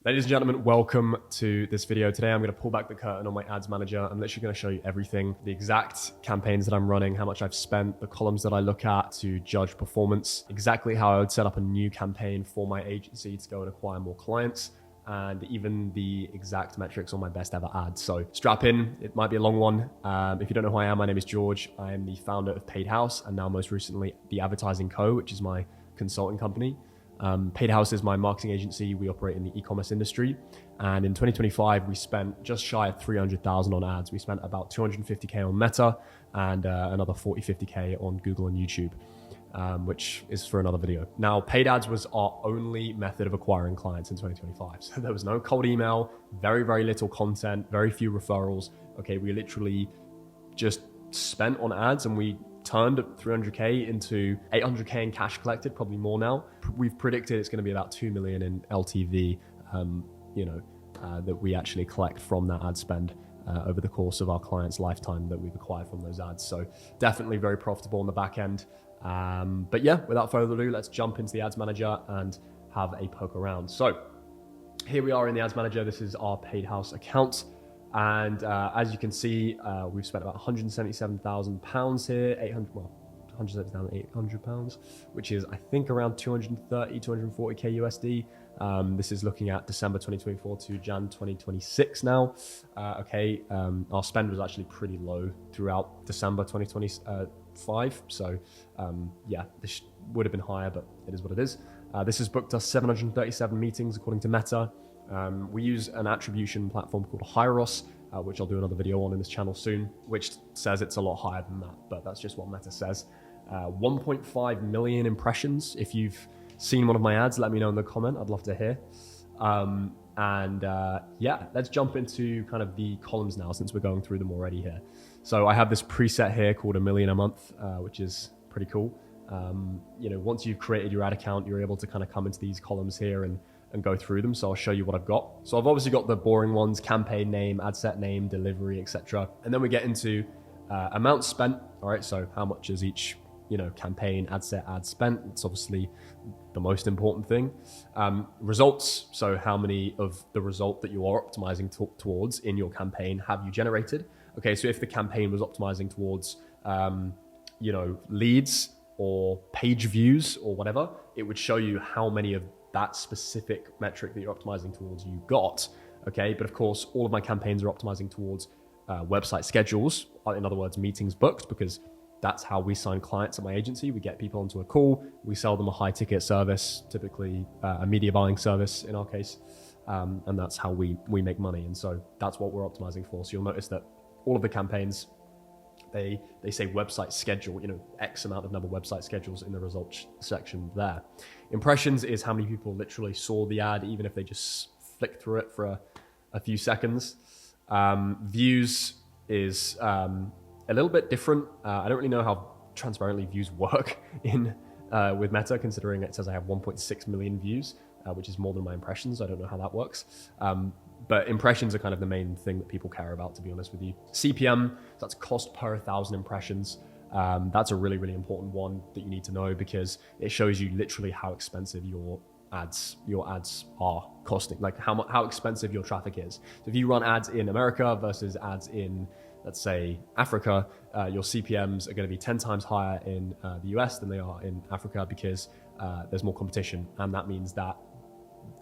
Ladies and gentlemen, welcome to this video. Today I'm going to pull back the curtain on my ads manager. I'm literally going to show you everything, the exact campaigns that I'm running, how much I've spent, the columns that I look at to judge performance, exactly how I would set up a new campaign for my agency to go and acquire more clients, and even the exact metrics on my best ever ad. So strap in, it might be a long one. If you don't know who I am, my name is George. I am the founder of Paid House and now most recently the Advertising Co, which is my consulting company. Paid House is my marketing agency. We operate in the e-commerce industry. And in 2025, we spent just shy of 300,000 on ads. We spent about 250K on Meta and another 50K on Google and YouTube, which is for another video. Now, paid ads was our only method of acquiring clients in 2025. So there was no cold email, very, very little content, very few referrals. Okay, we literally just spent on ads and we turned 300K into 800K in cash collected, probably more now. We've predicted it's going to be about 2 million in LTV, that we actually collect from that ad spend over the course of our clients' lifetime that we've acquired from those ads. So definitely very profitable on the back end. But yeah, without further ado, let's jump into the ads manager and have a poke around. So here we are in the ads manager. This is our Paid House account. And as you can see, we've spent about £177,000 here, 177,800 pounds, which is I think around 230, 240K USD. This is looking at December 2024 to Jan 2026 now. Our spend was actually pretty low throughout December 2025. So yeah, this would have been higher, but it is what it is. This has booked us 737 meetings according to Meta. We use an attribution platform called Hyros, which I'll do another video on in this channel soon, which says it's a lot higher than that, but that's just what Meta says. 1.5 million impressions. If you've seen one of my ads, let me know in the comment. I'd love to hear. Yeah, let's jump into kind of the columns now since we're going through them already here. So I have this preset here called $1 million a month, which is pretty cool. Once you've created your ad account, you're able to kind of come into these columns here and go through them. So I'll show you what I've got. So I've obviously got the boring ones: campaign name, ad set name, delivery, etc. And then we get into amount spent. All right, so how much is each campaign, ad set, ad spent? It's obviously the most important thing. Results, so how many of the result that you are optimizing towards in your campaign have you generated? Okay, so if the campaign was optimizing towards leads or page views or whatever, it would show you how many of that specific metric that you're optimizing towards you got. Okay, but of course all of my campaigns are optimizing towards website schedules, in other words meetings booked, because that's how we sign clients at my agency. We get people onto a call, we sell them a high ticket service, typically a media buying service in our case, and that's how we make money. And so that's what we're optimizing for. So you'll notice that all of the campaigns, they say website schedule, X amount of number of website schedules in the results section there. Impressions is how many people literally saw the ad, even if they just flicked through it for a few seconds. Views is a little bit different. I don't really know how transparently views work with Meta, considering it says I have 1.6 million views, which is more than my impressions. I don't know how that works. But impressions are kind of the main thing that people care about, to be honest with you. CPM, that's cost per 1,000 impressions. That's a really, really important one that you need to know, because it shows you literally how expensive your ads are costing, like how expensive your traffic is. So if you run ads in America versus ads in, let's say, Africa, your CPMs are going to be 10 times higher in the US than they are in Africa, because there's more competition, and that means that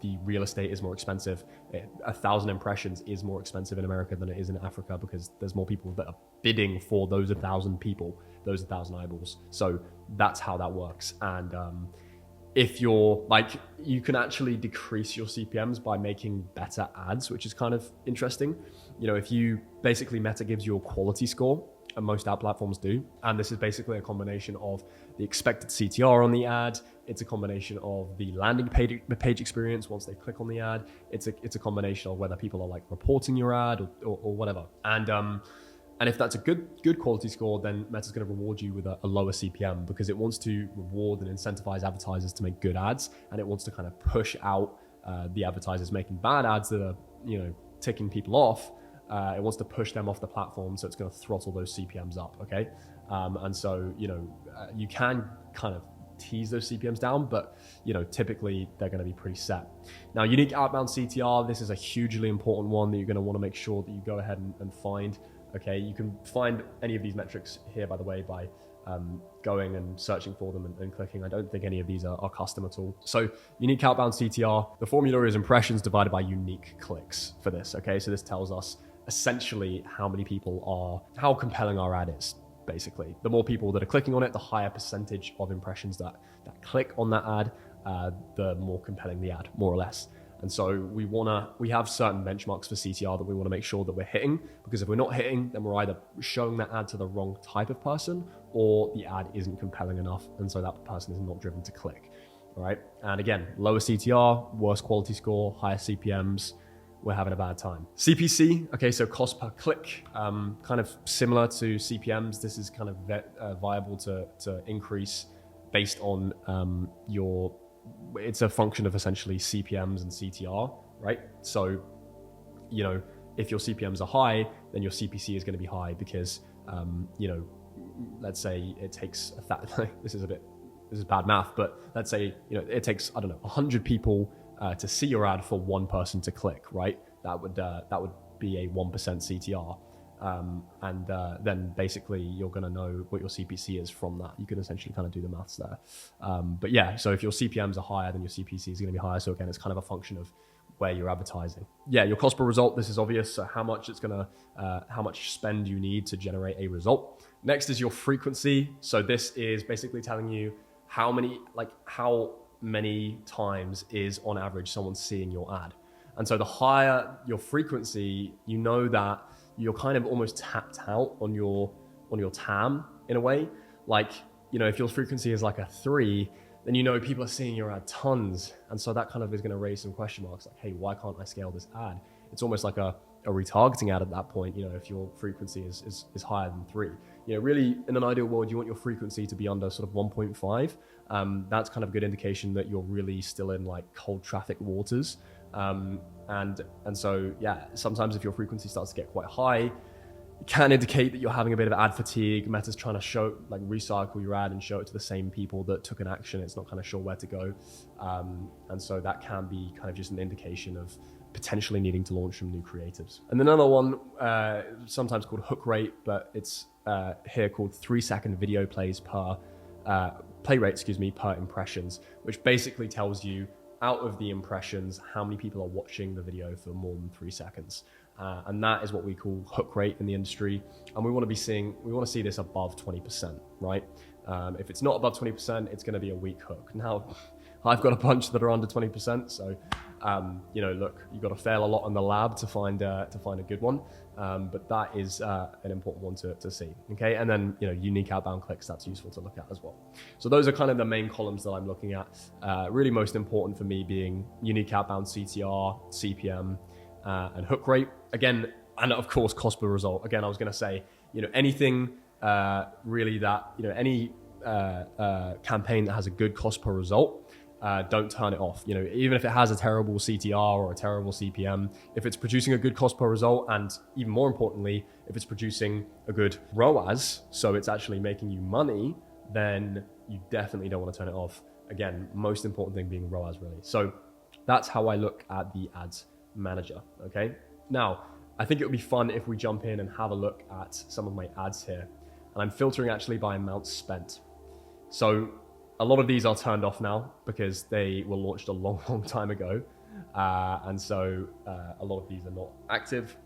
the real estate is more expensive. 1,000 impressions is more expensive in America than it is in Africa, because there's more people that are bidding for those 1,000 people, those 1,000 eyeballs. So that's how that works. And if you can actually decrease your CPMs by making better ads, which is kind of interesting. If you basically, Meta gives you a quality score, and most ad platforms do. And this is basically a combination of the expected CTR on the ad. It's a combination of the landing page experience once they click on the ad. It's a combination of whether people are reporting your ad or whatever. And if that's a good quality score, then Meta's going to reward you with a lower CPM, because it wants to reward and incentivize advertisers to make good ads, and it wants to kind of push out the advertisers making bad ads that are ticking people off. It wants to push them off the platform, so it's going to throttle those CPMs up. Okay, and so you can kind of tease those CPMs down, but typically they're going to be pretty set. Now, unique outbound CTR, this is a hugely important one that you're going to want to make sure that you go ahead and find. Okay, you can find any of these metrics here, by the way, by going and searching for them and clicking. I don't think any of these are custom at all. So unique outbound CTR, the formula is impressions divided by unique clicks for this. Okay, so this tells us essentially how compelling our ad is. Basically, the more people that are clicking on it, the higher percentage of impressions that click on that ad, the more compelling the ad, more or less. And so we have certain benchmarks for CTR that we want to make sure that we're hitting, because if we're not hitting, then we're either showing that ad to the wrong type of person, or the ad isn't compelling enough, and so that person is not driven to click. All right. And again, lower CTR, worse quality score, higher CPMs, we're having a bad time. CPC, okay, so cost per click, kind of similar to CPMs. This is kind of viable to increase based on it's a function of essentially CPMs and CTR, right? So, if your CPMs are high, then your CPC is going to be high because, let's say it takes this is bad math, but let's say, it takes, 100 people to see your ad for one person to click, right? That would be a 1% CTR. Then basically you're going to know what your CPC is from that. You can essentially kind of do the maths there. But yeah, so if your CPMs are higher, then your CPC is going to be higher. So again, it's kind of a function of where you're advertising. Yeah, your cost per result, this is obvious. So how much spend you need to generate a result. Next is your frequency. So this is basically telling you how many times is on average someone seeing your ad. And so the higher your frequency, that you're kind of almost tapped out on your TAM in a way. Like, if your frequency is like a 3, then people are seeing your ad tons. And so that kind of is going to raise some question marks like, hey, why can't I scale this ad? It's almost like a retargeting ad at that point, if your frequency is higher than 3. Really, in an ideal world, you want your frequency to be under sort of 1.5. That's kind of a good indication that you're really still in like cold traffic waters. And so, yeah, sometimes if your frequency starts to get quite high, it can indicate that you're having a bit of ad fatigue. Meta's trying to recycle your ad and show it to the same people that took an action. It's not kind of sure where to go. And so that can be kind of just an indication of potentially needing to launch some new creatives. And another one, sometimes called hook rate, but it's here called 3-second video plays per play rate, per impressions, which basically tells you out of the impressions, how many people are watching the video for more than 3 seconds. And that is what we call hook rate in the industry. And we want to see this above 20%, right? If it's not above 20%, it's going to be a weak hook. Now, I've got a bunch that are under 20%. So, look, you've got to fail a lot in the lab to find a good one. But that is an important one to see. Okay. And then, unique outbound clicks, that's useful to look at as well. So those are kind of the main columns that I'm looking at. Really most important for me being unique outbound CTR, CPM, and hook rate. Again, and of course, cost per result. Again, I was going to say, anything really that, any campaign that has a good cost per result, don't turn it off. Even if it has a terrible CTR or a terrible CPM, if it's producing a good cost per result, and even more importantly, if it's producing a good ROAS, so it's actually making you money, then you definitely don't want to turn it off. Again, most important thing being ROAS, really. So that's how I look at the ads manager. Okay. Now, I think it would be fun if we jump in and have a look at some of my ads here. And I'm filtering actually by amount spent. So a lot of these are turned off now because they were launched a long time ago. And so a lot of these are not active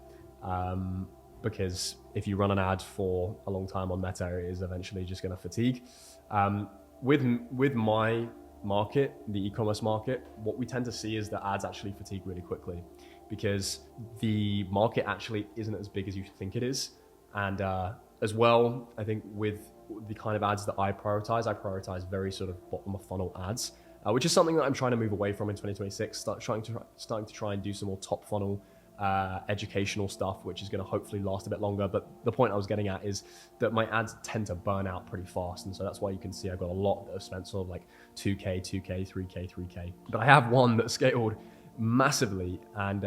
because if you run an ad for a long time on Meta, it is eventually just going to fatigue. With my market, the e-commerce market, what we tend to see is that ads actually fatigue really quickly because the market actually isn't as big as you think it is. And as well, I think with the kind of ads that I prioritize very sort of bottom of funnel ads, which is something that I'm trying to move away from in 2026, starting to try and do some more top funnel educational stuff, which is going to hopefully last a bit longer. But the point I was getting at is that my ads tend to burn out pretty fast. And so that's why you can see I've got a lot that have spent sort of like 2K, 3K. But I have one that scaled massively and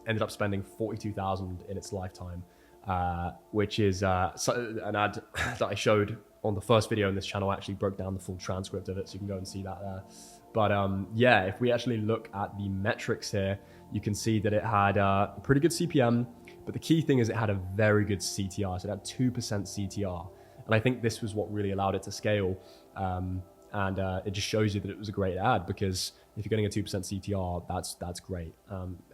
ended up spending 42,000 in its lifetime, which is an ad that I showed on the first video in this channel, I actually broke down the full transcript of it, so you can go and see that there. But yeah, if we actually look at the metrics here, you can see that it had a pretty good CPM, but the key thing is it had a very good CTR. So it had 2% CTR. And I think this was what really allowed it to scale. And it just shows you that it was a great ad, because if you're getting a 2% CTR, that's great.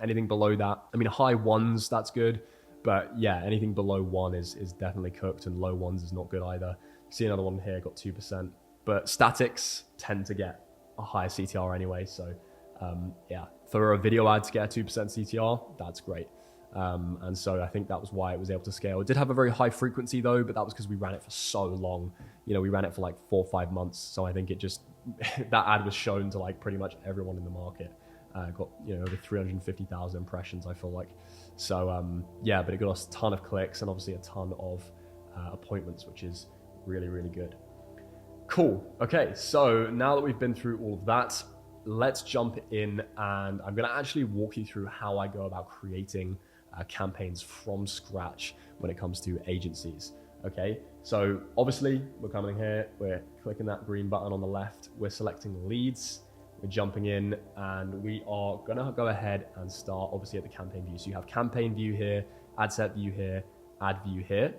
Anything below that, I mean, high ones, that's good. But yeah, anything below 1 is definitely cooked, and low ones is not good either. You see another one here, got 2%. But statics tend to get a higher CTR anyway. So yeah, for a video ad to get a 2% CTR, that's great. And so I think that was why it was able to scale. It did have a very high frequency though, but that was because we ran it for so long. You know, we ran it for like 4 or 5 months. So I think it just, that ad was shown to like pretty much everyone in the market. Got, you know, over 350,000 impressions, I feel like. So yeah, but it got us a ton of clicks and obviously a ton of appointments, which is really, really good. Cool. Okay, so now that we've been through all of that, let's jump in, and I'm going to actually walk you through how I go about creating campaigns from scratch when it comes to agencies. Okay, so obviously we're coming here, we're clicking that green button on the left, we're selecting leads, we're jumping in, and we are going to go ahead and start obviously at the campaign view. So you have campaign view here, ad set view here, ad view here.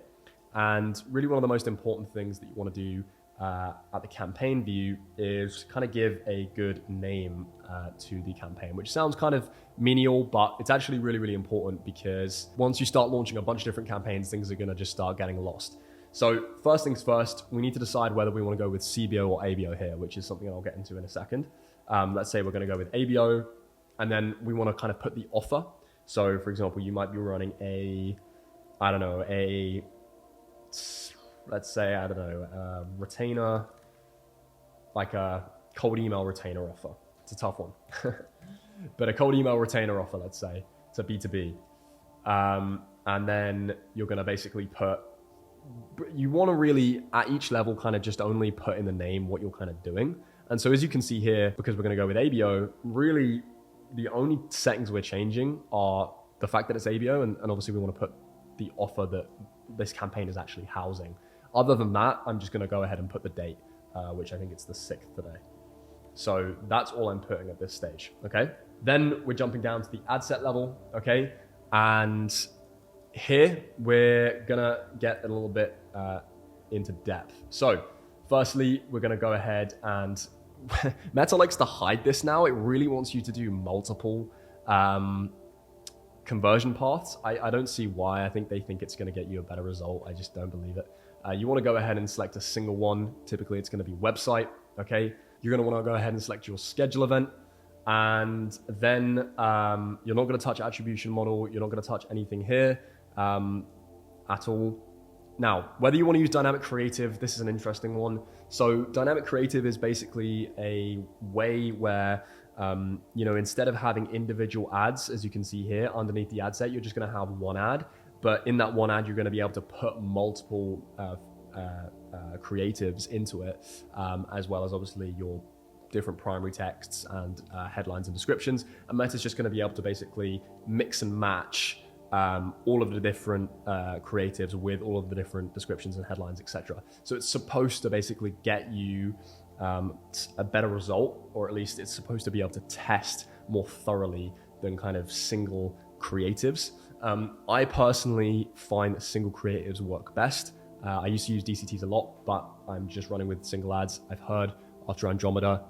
And really one of the most important things that you want to do at the campaign view is kind of give a good name to the campaign, which sounds kind of menial, but it's actually really, really important, because once you start launching a bunch of different campaigns, things are going to just start getting lost. So first things first, we need to decide whether we want to go with CBO or ABO here, which is something I'll get into in a second. Let's say we're going to go with ABO, and then we want to kind of put the offer. So for example, you might be running a, I don't know, let's say, I don't know, retainer, like a cold email retainer offer. It's a tough one. But a cold email retainer offer, let's say, it's a B2B. And then you're going to basically put, you want to really, at each level, kind of just only put in the name what you're kind of doing. And so as you can see here, because we're going to go with ABO, really the only settings we're changing are the fact that it's ABO, and obviously we want to put the offer that this campaign is actually housing. Other than that, I'm just going to go ahead and put the date, which I think it's the 6th today. So that's all I'm putting at this stage, okay? Then we're jumping down to the ad set level, okay? And here we're going to get a little bit into depth. So firstly, we're going to go ahead and Meta likes to hide this now. It really wants you to do multiple conversion paths. I don't see why. I think they think it's going to get you a better result. I just don't believe it. You want to go ahead and select a single one. Typically, it's going to be website, okay? You're going to want to go ahead and select your schedule event. And then you're not going to touch attribution model. You're not going to touch anything here at all. Now, whether you want to use dynamic creative, this is an interesting one. So dynamic creative is basically a way where, you know, instead of having individual ads, as you can see here underneath the ad set, you're just going to have one ad. But in that one ad, you're going to be able to put multiple creatives into it, as well as obviously your different primary texts and headlines and descriptions. And Meta's just going to be able to basically mix and match all of the different creatives with all of the different descriptions and headlines, etc. So it's supposed to basically get you a better result, or at least it's supposed to be able to test more thoroughly than kind of single creatives. I personally find that single creatives work best. I used to use DCTs a lot, but I'm just running with single ads. I've heard after Andromeda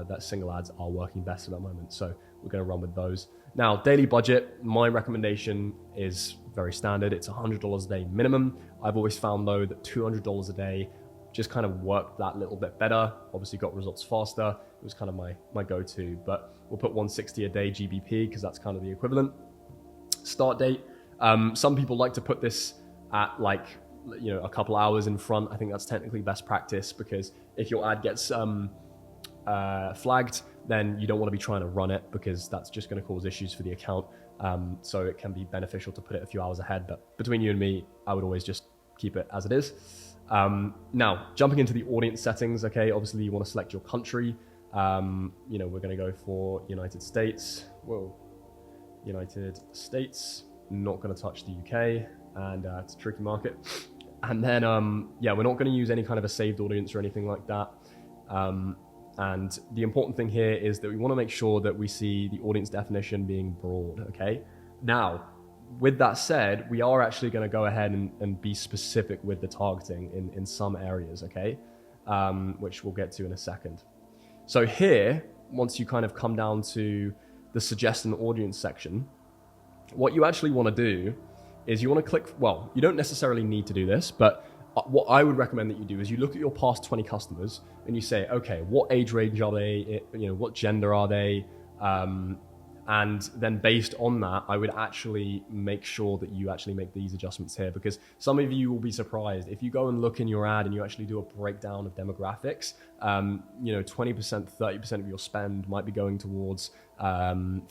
that single ads are working best at the moment, so we're going to run with those. Now, daily budget, my recommendation is very standard. It's $100 a day minimum. I've always found though that $200 a day just kind of worked that little bit better. Obviously got results faster. It was kind of my go-to, but we'll put 160 a day GBP because that's kind of the equivalent. Start date. Some people like to put this at like, you know, a couple hours in front. I think that's technically best practice, because if your ad gets flagged, then you don't want to be trying to run it, because that's just going to cause issues for the account. So it can be beneficial to put it a few hours ahead, but between you and me, I would always just keep it as it is. Now, jumping into the audience settings, okay, obviously you want to select your country. You know, we're going to go for United States. Whoa, United States, not going to touch the UK, and it's a tricky market. And then, yeah, we're not going to use any kind of a saved audience or anything like that. And the important thing here is that we want to make sure that we see the audience definition being broad, okay? Now, with that said, we are actually going to go ahead and be specific with the targeting in some areas, okay? Which we'll get to in a second. So here, once you kind of come down to the suggest an audience section, what you actually want to do is you want to click, well, you don't necessarily need to do this, but what I would recommend that you do is you look at your past 20 customers and you say, okay, what age range are they? You know, what gender are they? And then based on that, I would actually make sure that you actually make these adjustments here, because some of you will be surprised if you go and look in your ad and you actually do a breakdown of demographics. You know, 20%, 30% of your spend might be going towards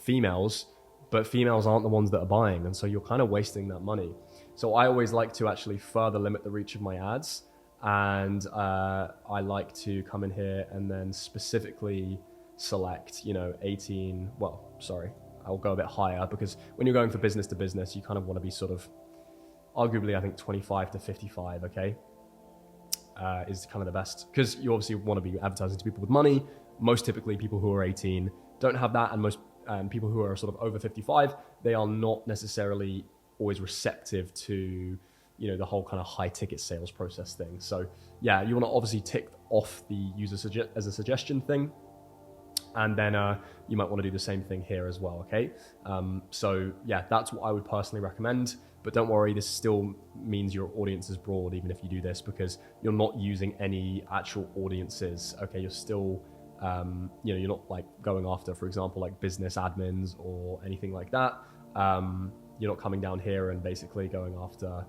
females, but females aren't the ones that are buying. And so you're kind of wasting that money. So I always like to actually further limit the reach of my ads. And I like to come in here and then specifically select, you know, 18, well, sorry, I'll go a bit higher, because when you're going for business to business, you kind of want to be sort of, arguably, I think 25 to 55, okay, is kind of the best, because you obviously want to be advertising to people with money. Most typically people who are 18 don't have that, and most people who are sort of over 55, they are not necessarily always receptive to, you know, the whole kind of high ticket sales process thing. So yeah, you want to obviously tick off the user as a suggestion thing. And then you might want to do the same thing here as well, okay? So yeah, that's what I would personally recommend. But don't worry, this still means your audience is broad even if you do this, because you're not using any actual audiences, okay? You're still, you know, you're not like going after, for example, like business admins or anything like that. You're not coming down here and basically going after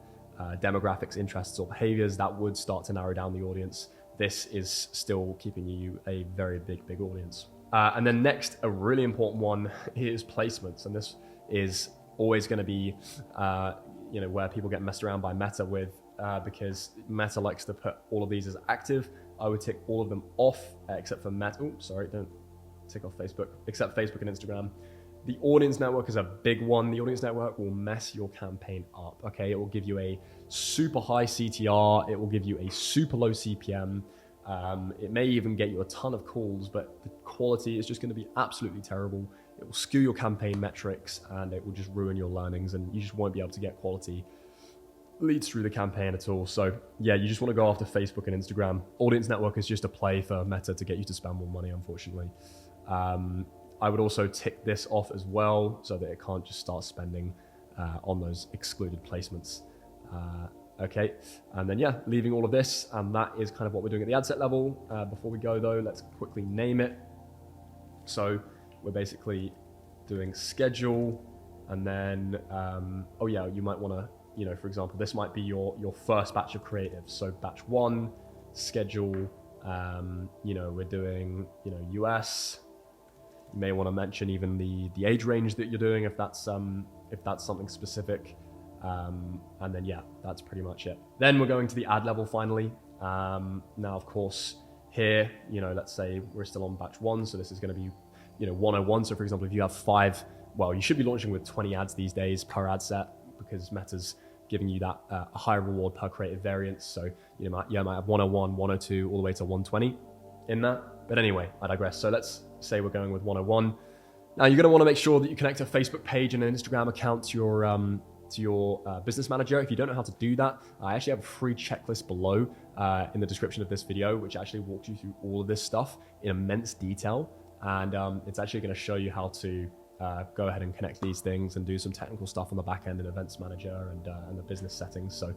demographics, interests, or behaviors. That would start to narrow down the audience. This is still keeping you a very big audience. And then next, a really important one is placements. And this is always going to be, you know, where people get messed around by Meta with, because Meta likes to put all of these as active. I would tick all of them off, except for Meta. Oh, sorry, don't tick off Facebook, except Facebook and Instagram. The audience network is a big one. The audience network will mess your campaign up, okay? It will give you a super high CTR. It will give you a super low CPM. It may even get you a ton of calls, but the quality is just going to be absolutely terrible. It will skew your campaign metrics, and it will just ruin your learnings, and you just won't be able to get quality leads through the campaign at all. So yeah, you just want to go after Facebook and Instagram. Audience network is just a play for Meta to get you to spend more money, unfortunately. I would also tick this off as well, so that it can't just start spending on those excluded placements. Okay, and then yeah, leaving all of this, and that is kind of what we're doing at the ad set level. Before we go though, let's quickly name it. So we're basically doing schedule, and then, oh yeah, you might want to, you know, for example, this might be your first batch of creatives. So batch 1, schedule, you know, we're doing, you know, US. You may want to mention even the age range that you're doing if that's something specific. And then yeah, that's pretty much it. Then we're going to the ad level finally. Now, of course, here, you know, let's say we're still on batch 1. So this is going to be, you know, 101. So for example, if you have 5, well, you should be launching with 20 ads these days per ad set, because Meta's giving you that a higher reward per creative variance. So you might have 101, 102, all the way to 120 in that. But anyway, I digress. So let's say we're going with 101. Now you're going to want to make sure that you connect a Facebook page and an Instagram account to your business manager. If you don't know how to do that, I actually have a free checklist below in the description of this video, which actually walks you through all of this stuff in immense detail. And it's actually going to show you how to go ahead and connect these things and do some technical stuff on the back end in Events Manager and the business settings. So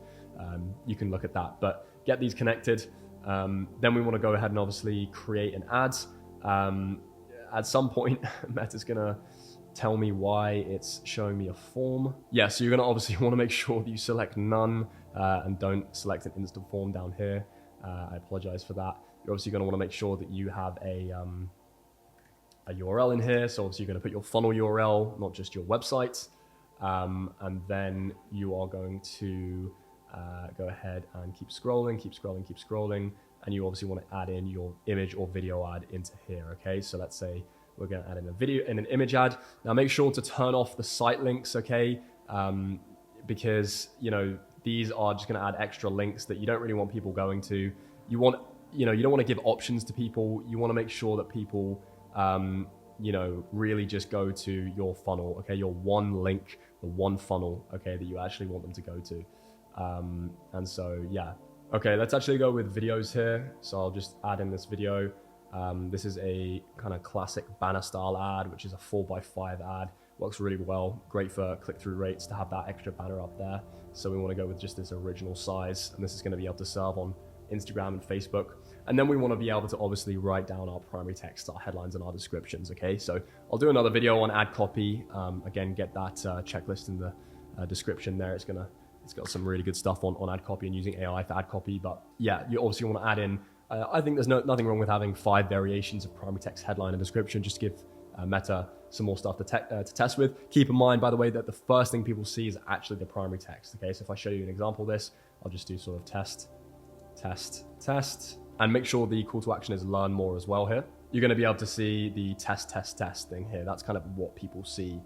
you can look at that, but get these connected. Then we want to go ahead and obviously create an ad. At some point, Meta's going to tell me why it's showing me a form. Yeah, so you're going to obviously want to make sure that you select none and don't select an instant form down here. I apologize for that. You're obviously going to want to make sure that you have a URL in here. So obviously you're going to put your funnel URL, not just your website. And then you are going to go ahead and keep scrolling. And you obviously want to add in your image or video ad into here, okay? So let's say we're going to add in a video and an image ad. Now make sure to turn off the site links, okay? Because, you know, these are just going to add extra links that you don't really want people going to. You want, you don't want to give options to people. You want to make sure that people, really just go to your funnel, okay? Your one link, the one funnel, okay, that you actually want them to go to. And so, yeah. Okay, let's actually go with videos here. So I'll just add in this video. This is a kind of classic banner style ad, which is a 4x5 ad. Works really well. Great for click-through rates to have that extra banner up there. So we want to go with just this original size. And this is going to be able to serve on Instagram and Facebook. And then we want to be able to obviously write down our primary text, our headlines, and our descriptions. Okay, so I'll do another video on ad copy. Again, get that checklist in the description there. It's got some really good stuff on ad copy and using AI for ad copy. But yeah, you obviously want to add in, I think there's nothing wrong with having 5 variations of primary text, headline, and description. Just give Meta some more stuff to test with. Keep in mind, by the way, that the first thing people see is actually the primary text. Okay, so if I show you an example of this, I'll just do sort of test, and make sure the call to action is learn more as well here. You're going to be able to see the test thing here. That's kind of what people see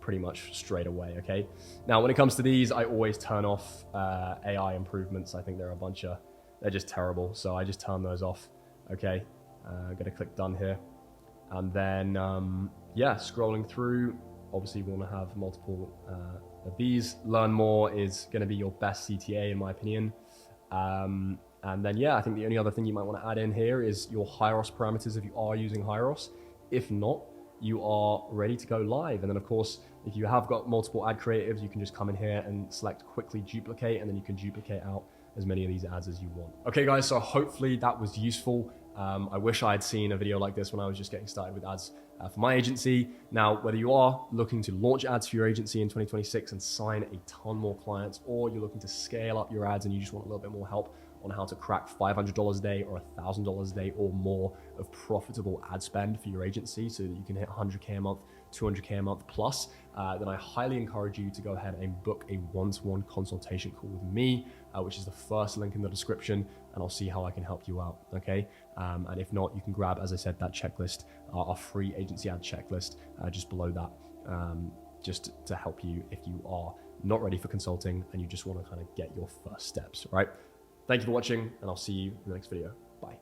pretty much straight away, okay? Now, when it comes to these, I always turn off AI improvements. I think they're just terrible. So I just turn those off, okay? I'm going to click done here. And then, scrolling through, obviously we want to have multiple of these. Learn more is going to be your best CTA in my opinion. And then, I think the only other thing you might want to add in here is your Hyros parameters if you are using Hyros. If not, you are ready to go live. And then of course, if you have got multiple ad creatives, you can just come in here and select quickly duplicate, and then you can duplicate out as many of these ads as you want. Okay guys, so hopefully that was useful. I wish I had seen a video like this when I was just getting started with ads for my agency. Now, whether you are looking to launch ads for your agency in 2026 and sign a ton more clients, or you're looking to scale up your ads and you just want a little bit more help on how to crack $500 a day or $1,000 a day or more of profitable ad spend for your agency so that you can hit 100K a month, 200K a month plus, then I highly encourage you to go ahead and book a one-to-one consultation call with me, which is the first link in the description, and I'll see how I can help you out, okay? And if not, you can grab, as I said, that checklist, our free agency ad checklist just below that, just to help you if you are not ready for consulting and you just want to kind of get your first steps, right? Thank you for watching, and I'll see you in the next video. Bye.